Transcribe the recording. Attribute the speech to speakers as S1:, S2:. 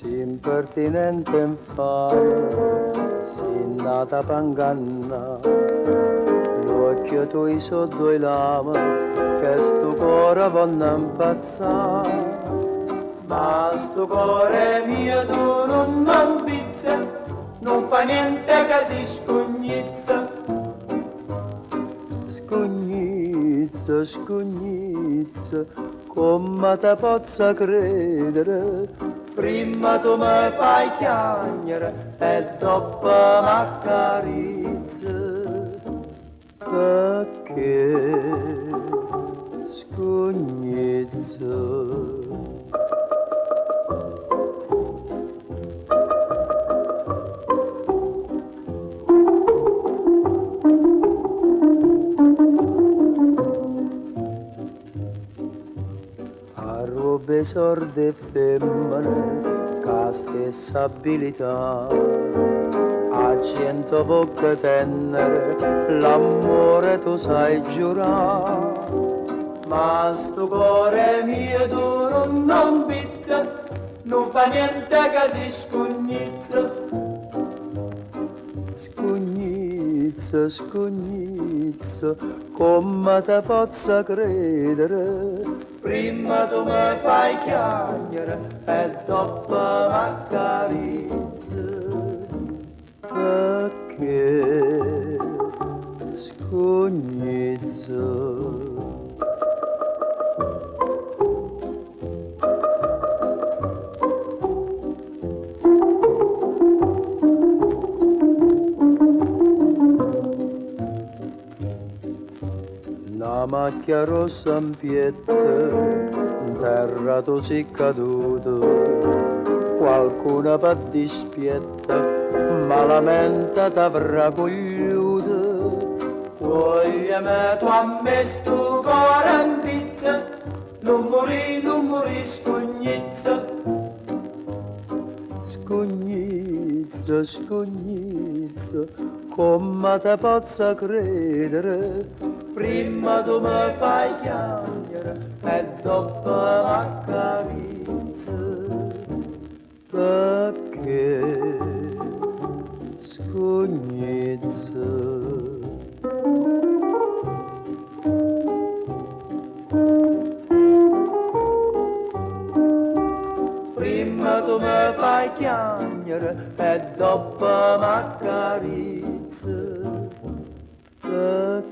S1: impertinente infame, si nata panganna, l'occhio tuoi so due lame, che sto cuore vanno impazzare. Ma sto cuore mio tu non pizza, non fa niente che si scugnizza. Scugnizza, scugnizza, come te possa credere? Prima tu mi fai chiagnere e dopo m'accarizzi. Perché scugnizza? Robe sorde e femmine, che stessa abilità, a 100 bocche tenere, l'amore tu sai giurare. Ma sto cuore mio tu non pizza, non fa niente che si scugnizza. Scugnizza, scugnizza, come te possa credere? Prima tu mi fai chiagnere e dopo m'accarizzi. Perché scugnizza? La macchia rossa in pietta, in terra tu sei caduto, qualcuno per dispietta, malamente t'avrà cogliuto. Vogliami tu a me sto cuore in pizza, non morì scugnizza. Scugnizza, scugnizza, come te possa credere? Prima tu mi fai chiagnere e dopo m'accarizzi. Perché scugnizza? Prima tu mi fai chiagnere e dopo m'accarizzi. Perché